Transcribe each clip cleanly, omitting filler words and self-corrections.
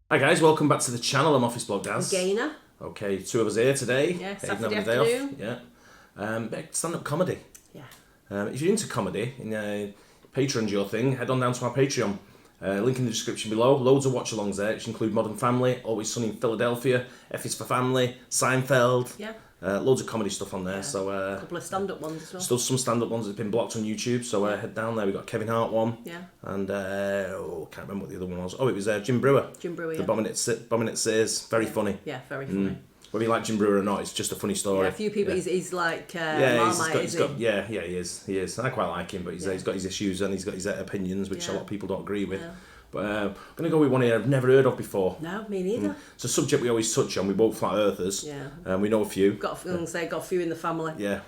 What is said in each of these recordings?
Hi guys, welcome back to the channel. I'm Office Blog Daz. Gaynor. Okay, two of us here today. Yeah, Even Saturday having a day afternoon. off. Yeah. Stand-up comedy. Yeah. If you're into comedy, Patreon's your thing, head on down to our Patreon. Link in the description below. Loads of watch-alongs there, which include Modern Family, Always Sunny in Philadelphia, F is for Family, Seinfeld. Yeah. Loads of comedy stuff on there. Yeah. So A couple of stand-up ones as well. Still some stand-up ones that have been blocked on YouTube, so head down there. We've got a Kevin Hart one. Yeah. And, can't remember what the other one was. Oh, it was Jim Brewer. Jim Brewer, The yeah. Bombing It Sears. Very funny. Yeah, very funny. Whether you like Jim Brewer or not, it's just a funny story. Yeah, a few people, he's like Marmite, he's got, he is. I quite like him, but he's got his issues and he's got his opinions, which a lot of people don't agree with. Yeah. But I'm going to go with one here I've never heard of before. No, me neither. It's a subject we always touch on. We're both flat earthers. Yeah. We know a few. Got a few in the family. Yeah.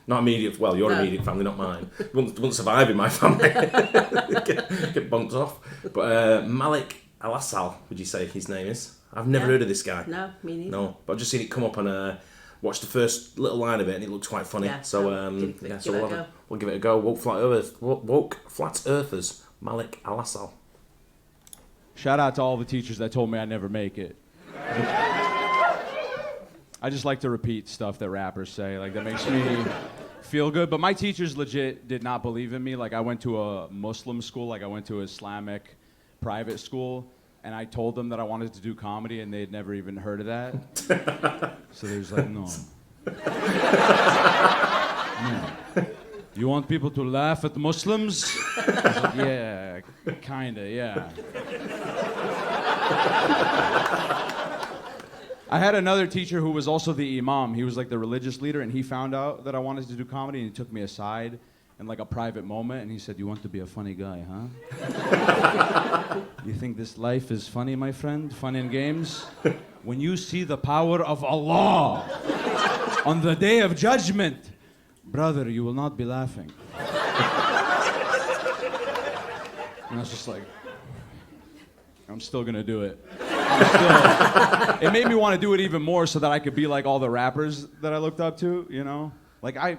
Not immediate. Well, your immediate family, not mine. Wouldn't survive in my family. Get bunked off. But Malik Elassal, would you say his name is? I've never heard of this guy. No, me neither. No, but I've just seen it come up and watched the first little line of it, and it looked quite funny. Yeah, so we'll give it a go. Woke flat earthers. Malik Elassal. Shout out to all the teachers that told me I'd never make it. I just like to repeat stuff that rappers say, like that makes me feel good. But my teachers legit did not believe in me. Like I went to a Muslim school, like I went to an Islamic private school, and I told them that I wanted to do comedy, and they'd never even heard of that. So they was like, no. You want people to laugh at Muslims? I was like, yeah, kinda, yeah. I had another teacher who was also the imam. He was like the religious leader, and he found out that I wanted to do comedy, and he took me aside in like a private moment, and he said, "You want to be a funny guy, huh? You think this life is funny, my friend? Fun and games? When you see the power of Allah on the day of judgment, brother, you will not be laughing." And I was just like, I'm still gonna do it. It made me want to do it even more so that I could be like all the rappers that I looked up to, you know? Like I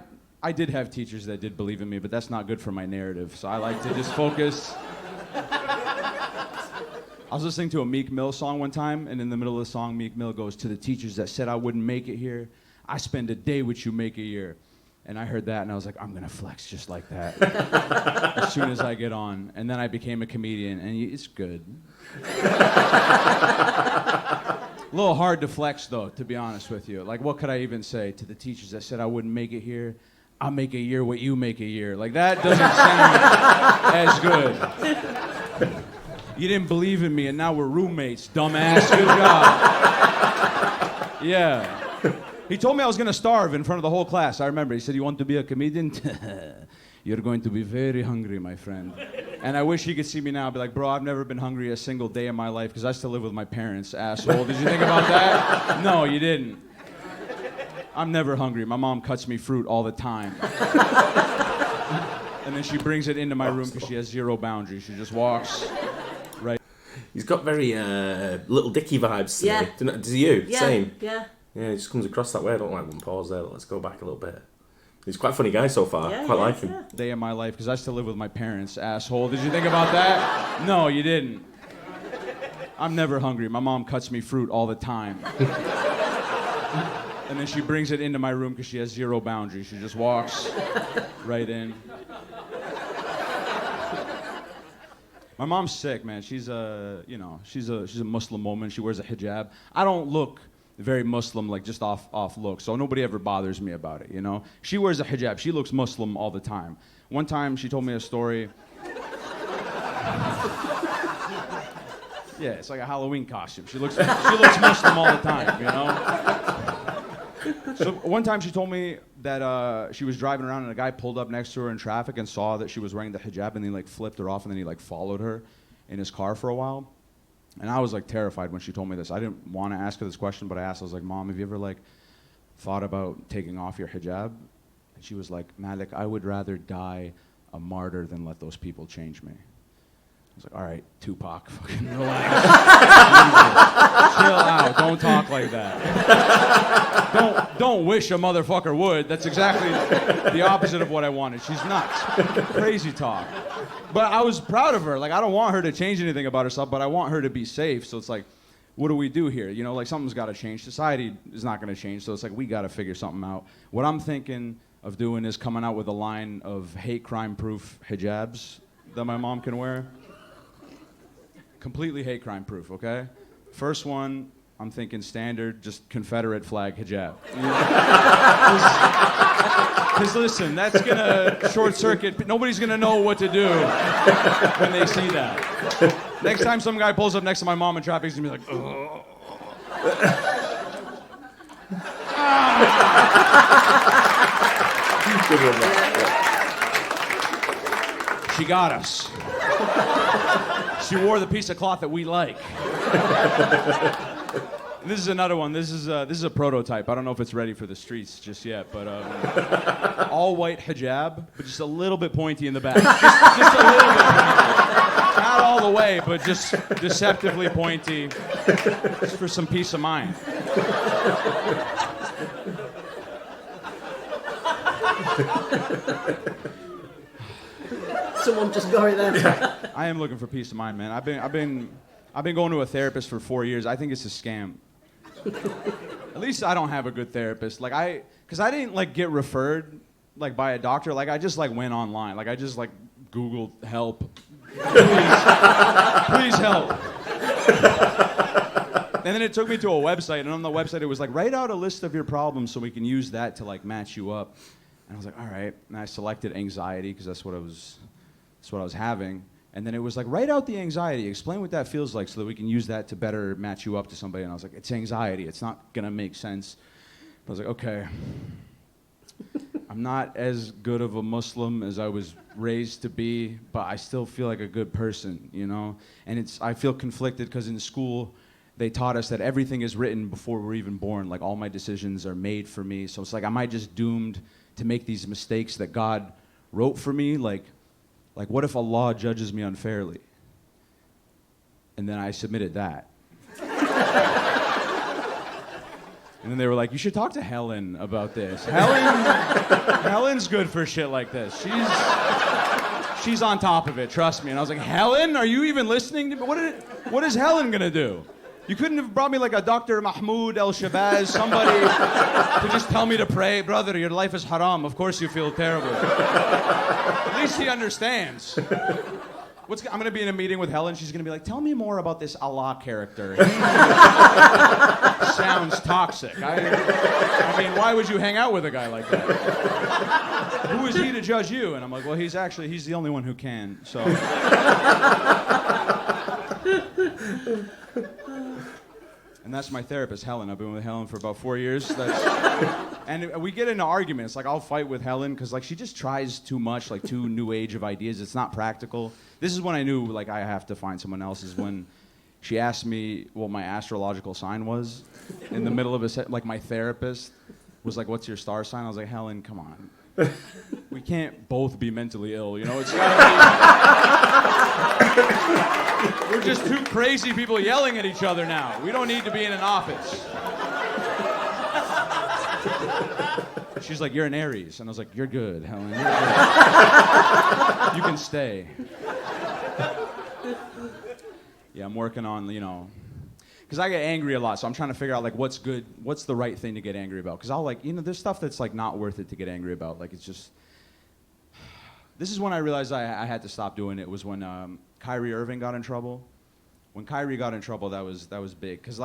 did have teachers that did believe in me, but that's not good for my narrative. So I like to just focus. I was listening to a Meek Mill song one time, and in the middle of the song, Meek Mill goes, "To the teachers that said I wouldn't make it here, I spend a day with you make a year." And I heard that, and I was like, I'm gonna flex just like that as soon as I get on. And then I became a comedian, and it's good. A little hard to flex, though, to be honest with you. Like, what could I even say to the teachers that said I wouldn't make it here? I'll make a year what you make a year. Like, that doesn't sound as good. You didn't believe in me, and now we're roommates, dumbass. Good job. Yeah. He told me I was going to starve in front of the whole class. I remember. He said, "You want to be a comedian? You're going to be very hungry, my friend." And I wish he could see me now and be like, "Bro, I've never been hungry a single day in my life because I still live with my parents, asshole. Did you think about that?" No, you didn't. I'm never hungry. My mom cuts me fruit all the time. And then she brings it into my room because she has zero boundaries. She just walks right. He's got very Little Dicky vibes to Yeah. me. Does you? Yeah. Same. Yeah. Yeah, he just comes across that way. I don't like one pause there. Let's go back a little bit. He's quite a funny guy so far. Yeah, Quite like him. Yeah. Day in my life because I still live with my parents, asshole. Did you think about that? No, you didn't. I'm never hungry. My mom cuts me fruit all the time. And then she brings it into my room because she has zero boundaries. She just walks right in. My mom's sick, man. She's a Muslim woman. She wears a hijab. I don't look very Muslim, like just off look, so nobody ever bothers me about it, you know? She wears a hijab. She looks Muslim all the time. One time she told me a story. Yeah, it's like a Halloween costume. She looks Muslim all the time, you know? So one time she told me that she was driving around and a guy pulled up next to her in traffic and saw that she was wearing the hijab, and then he like flipped her off, and then he like followed her in his car for a while. And I was like terrified when she told me this. I didn't want to ask her this question, but I asked. I was like, "Mom, have you ever like thought about taking off your hijab?" And she was like, "Malik, I would rather die a martyr than let those people change me." I was like, "All right, Tupac, fucking relax. Chill out. Don't talk like that." Don't wish a motherfucker would. That's exactly the opposite of what I wanted. She's nuts. Crazy talk. But I was proud of her. Like, I don't want her to change anything about herself, but I want her to be safe. So it's like, what do we do here? You know, like, something's got to change. Society is not going to change. So it's like, we got to figure something out. What I'm thinking of doing is coming out with a line of hate crime-proof hijabs that my mom can wear. Completely hate crime-proof, okay? First one, I'm thinking standard, just Confederate flag hijab. Because listen, that's gonna short circuit. Nobody's gonna know what to do when they see that. Next time some guy pulls up next to my mom in traffic, he's gonna be like, oh. She got us. She wore the piece of cloth that we like. This is another one. This is a prototype. I don't know if it's ready for the streets just yet, but all white hijab, but just a little bit pointy in the back. Just a little bit pointy. Not all the way, but just deceptively pointy, just for some peace of mind. Someone just got it there. I am looking for peace of mind, man. I've been going to a therapist for 4 years. I think it's a scam. At least I don't have a good therapist. Like, because I didn't like get referred like by a doctor. Like, I just like went online. Like, I just like Googled help. Please help. And then it took me to a website, and on the website it was like, write out a list of your problems so we can use that to like match you up. And I was like, all right. And I selected anxiety because that's what I was having. And then it was like, write out the anxiety, explain what that feels like so that we can use that to better match you up to somebody. And I was like, it's anxiety, it's not gonna make sense. I was like, okay. I'm not as good of a Muslim as I was raised to be, but I still feel like a good person, you know? And I feel conflicted because in school, they taught us that everything is written before we're even born. Like, all my decisions are made for me. So it's like, am I just doomed to make these mistakes that God wrote for me? Like what if Allah judges me unfairly? And then I submitted that. And then they were like, you should talk to Helen about this. Helen's good for shit like this. She's on top of it, trust me. And I was like, Helen, are you even listening to me? What is Helen gonna do? You couldn't have brought me like a Dr. Mahmoud El-Shabazz, somebody to just tell me to pray. Brother, your life is haram. Of course you feel terrible. At least he understands. I'm going to be in a meeting with Helen. She's going to be like, tell me more about this Allah character. He sounds toxic. I mean, why would you hang out with a guy like that? Who is he to judge you? And I'm like, well, he's the only one who can, so... And that's my therapist, Helen. I've been with Helen for about 4 years. And we get into arguments. Like, I'll fight with Helen because, like, she just tries too much, like, too new age of ideas. It's not practical. This is when I knew, like, I have to find someone else, is when she asked me what my astrological sign was in the middle of a set. Like, my therapist was like, what's your star sign? I was like, Helen, come on. We can't both be mentally ill, you know? It's gotta be... We're just two crazy people yelling at each other now. We don't need to be in an office. She's like, you're an Aries. And I was like, you're good, Helen. You're good. You can stay. Yeah, I'm working on, you know... Because I get angry a lot, so I'm trying to figure out, like, what's good, what's the right thing to get angry about. Because I'll, like, you know, there's stuff that's, like, not worth it to get angry about. Like, it's just... This is when I realized I had to stop doing it, was when Kyrie Irving got in trouble. When Kyrie got in trouble, that was big. Because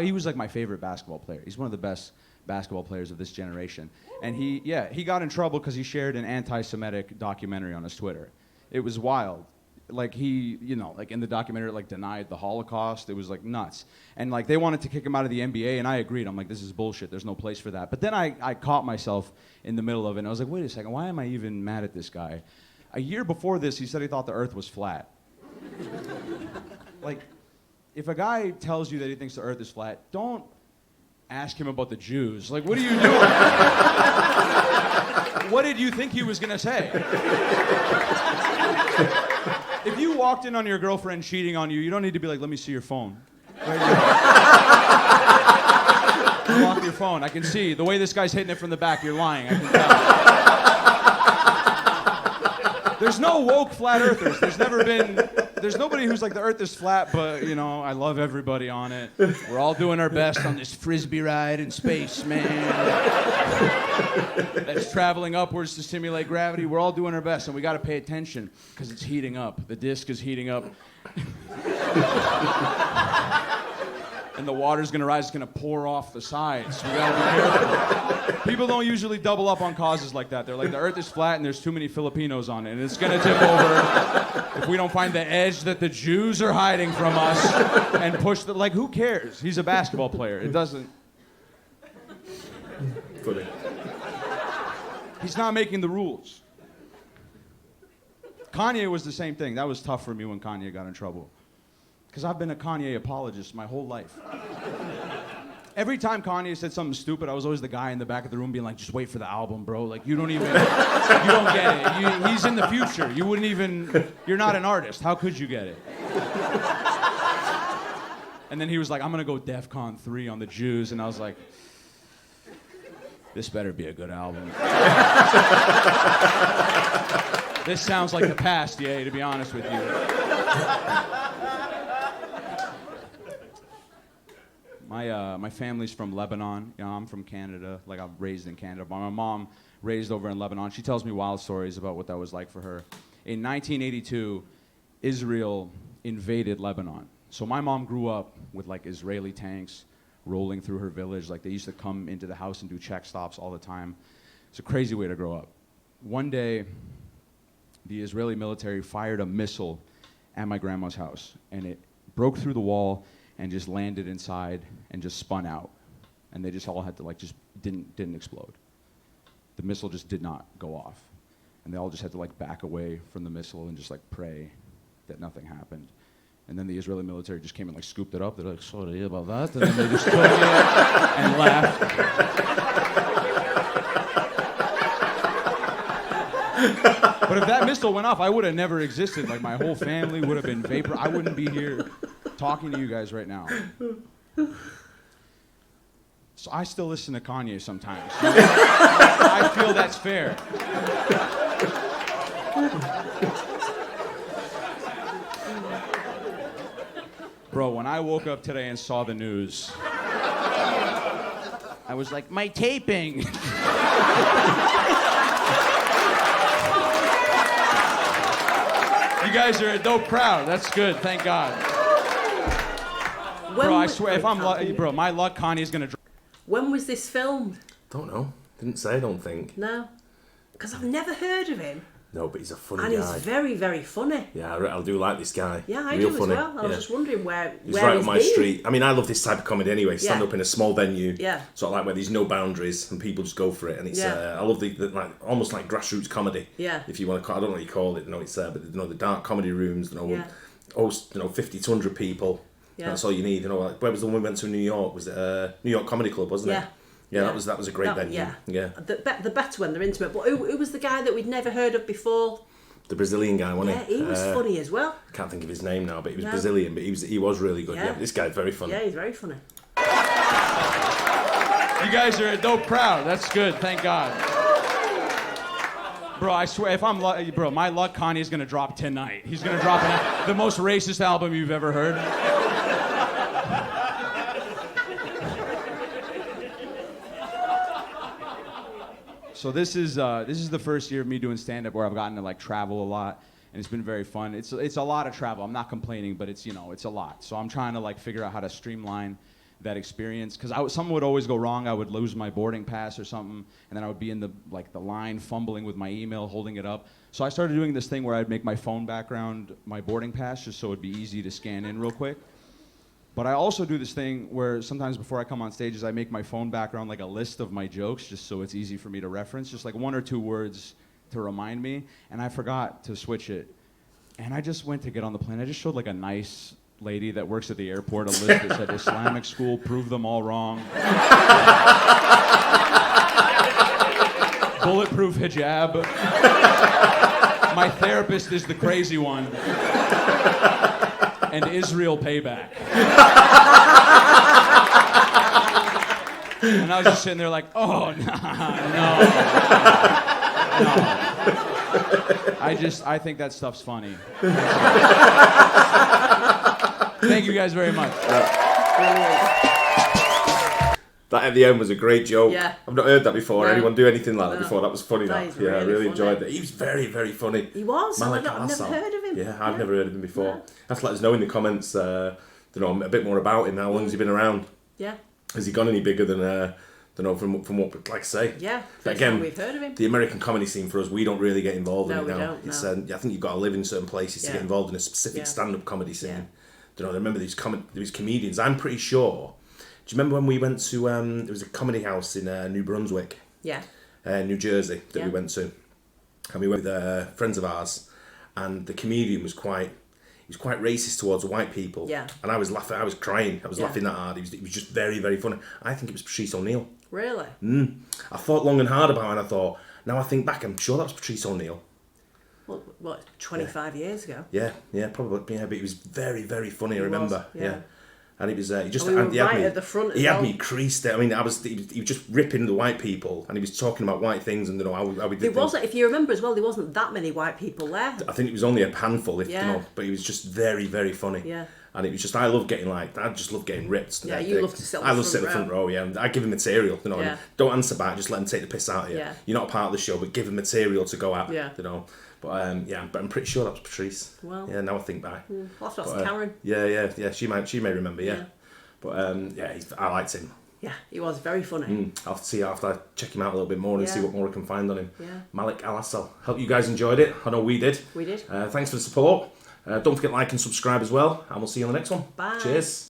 he was, like, my favorite basketball player. He's one of the best basketball players of this generation. And he got in trouble because he shared an anti-Semitic documentary on his Twitter. It was wild. Like, he, you know, like, in the documentary, like, denied the Holocaust. It was, like, nuts. And, like, they wanted to kick him out of the NBA, and I agreed. I'm like, this is bullshit. There's no place for that. But then I caught myself in the middle of it, and I was like, wait a second. Why am I even mad at this guy? A year before this, he said he thought the Earth was flat. Like, if a guy tells you that he thinks the Earth is flat, don't ask him about the Jews. Like, what are you doing? What did you think he was going to say? If you walked in on your girlfriend cheating on you, you don't need to be like, let me see your phone. Right? Unlock your phone. I can see. The way this guy's hitting it from the back, you're lying. I can tell. There's no woke flat earthers. There's nobody who's like the earth is flat, but, you know, I love everybody on it. We're all doing our best on this frisbee ride in space, man. That's traveling upwards to simulate gravity. We're all doing our best, and we got to pay attention because it's heating up. The disk is heating up. And the water's gonna rise, it's gonna pour off the sides. We gotta be careful. People don't usually double up on causes like that. They're like, the earth is flat and there's too many Filipinos on it, and it's gonna tip over if we don't find the edge that the Jews are hiding from us and push the, like, who cares? He's a basketball player. It doesn't. Funny. He's not making the rules. Kanye was the same thing. That was tough for me when Kanye got in trouble. Because I've been a Kanye apologist my whole life. Every time Kanye said something stupid, I was always the guy in the back of the room being like, just wait for the album, bro. Like, you don't get it. He's in the future. You're not an artist. How could you get it? And then he was like, I'm going to go DEFCON 3 on the Jews. And I was like, this better be a good album. This sounds like the past, yeah, to be honest with you. My family's from Lebanon. You know, I'm from Canada. Like, I'm raised in Canada. But my mom raised over in Lebanon. She tells me wild stories about what that was like for her. In 1982, Israel invaded Lebanon. So my mom grew up with, like, Israeli tanks rolling through her village. Like, they used to come into the house and do check stops all the time. It's a crazy way to grow up. One day, the Israeli military fired a missile at my grandma's house, and it broke through the wall and just landed inside and just spun out. And they just all had to, like, just didn't explode. The missile just did not go off. And they all just had to, like, back away from the missile and just, like, pray that nothing happened. And then the Israeli military just came and, like, scooped it up. They're like, sorry about that. And then they just took it and left. But if that missile went off, I would have never existed. Like, my whole family would have been vapor. I wouldn't be here talking to you guys right now. So I still listen to Kanye sometimes. I feel that's fair. Bro, when I woke up today and saw the news, I was like, my taping. You guys are a dope crowd. That's good. Thank God. Bro, I swear, if I'm lucky, bro, my luck, Kanye's gonna. When was this filmed? Don't know. Didn't say. I don't think. No, because I've never heard of him. No, but he's a funny and guy. And he's very, very funny. Yeah, I do like this guy. Yeah, I Real do funny. as well. I was just wondering where he's right on my been. street. I mean, I love this type of comedy anyway. Stand up in a small venue. Yeah. Sort of like where there's no boundaries and people just go for it. And it's I love the like almost like grassroots comedy. Yeah. If you want to call, I don't know what you call it. No, it's but the dark comedy rooms. Host 50 to 100 people. Yeah. That's all you need. Like, where was the one we went to in New York? Was it New York Comedy Club? Wasn't it? Yeah, that was a great venue. Yeah. The better when they're intimate. But who was the guy that we'd never heard of before? The Brazilian guy, wasn't he? Yeah, he was funny as well. Can't think of his name now, but he was Brazilian, but he was really good. Yeah, but this guy's very funny. Yeah, he's very funny. You guys are a dope crowd. That's good. Thank God. Bro, I swear, if I'm lucky, bro, my luck, Kanye's gonna drop tonight. He's gonna drop the most racist album you've ever heard. So this is the first year of me doing stand-up where I've gotten to, like, travel a lot, and it's been very fun. It's a lot of travel. I'm not complaining, but it's it's a lot. So I'm trying to, like, figure out how to streamline that experience, because something would always go wrong. I would lose my boarding pass or something, and then I would be in the line fumbling with my email, holding it up. So I started doing this thing where I'd make my phone background my boarding pass, just so it'd be easy to scan in real quick. But I also do this thing where sometimes before I come on stages, I make my phone background like a list of my jokes, just so it's easy for me to reference, just like 1 or 2 words to remind me. And I forgot to switch it. And I just went to get on the plane. I just showed, like, a nice lady that works at the airport a list that said Islamic school, prove them all wrong. Bulletproof hijab. My therapist is the crazy one. And Israel payback. And I was just sitting there like, oh, no. I think that stuff's funny. Thank you guys very much. That at the end was a great joke. Yeah. I've not heard that before. No. Anyone do anything like that No. before? That was funny. That is Yeah, I really really funny. enjoyed that. He was very, very funny. He was. Malik I've never Elassal. heard of him. Yeah, I've never heard of him before. Have to let us know in the comments. A bit more about him. How long has he been around? Yeah. Has he gone any bigger than from what, like I say? Yeah. But First again, time we've heard of him. the American comedy scene for us, we don't really get involved in No, it we now. don't, It's, no. I think you've got to live in certain places to Yeah. get involved in a specific Yeah. stand-up comedy scene. Yeah. I remember these comedians. I'm pretty sure. Do you remember when we went to? There was a comedy house in New Brunswick, Yeah. New Jersey, that Yeah. we went to, and we went with friends of ours, and the comedian was quite racist towards white people. Yeah. And I was laughing. I was crying. I was Yeah. laughing that hard. He was just very, very funny. I think it was Patrice O'Neill. Really? I thought long and hard about it, and I thought, now I think back, I'm sure that was Patrice O'Neill. What 25 years ago? Yeah, probably. Yeah, but he was very, very funny. I remember. yeah. Yeah. And it was he just And we were he had right me, at the front as He had well. me creased there. I mean, he was just ripping the white people, and he was talking about white things, and how we did There things. wasn't, if you remember as well, there wasn't that many white people there. I think it was only a handful, Yeah. but he was just very, very funny. Yeah. And it was just, I just love getting ripped. Yeah, you love to sit on I the love to sit front at the front row, yeah. And I give him material, Yeah. and don't answer back, just let him take the piss out of you. Yeah. You're not a part of the show, but give him material to go at, Yeah. But I'm pretty sure that was Patrice. Well. Yeah, now I think back. I'll have to ask But, Karen. Yeah. She may remember, yeah. Yeah. But I liked him. Yeah, he was very funny. I'll have to see after I check him out a little bit more and Yeah. see what more I can find on him. Yeah. Malik Elassal. Hope you guys enjoyed it. I know we did. We did. Thanks for the support. Don't forget to like and subscribe as well, and we'll see you on the next one. Bye. Cheers.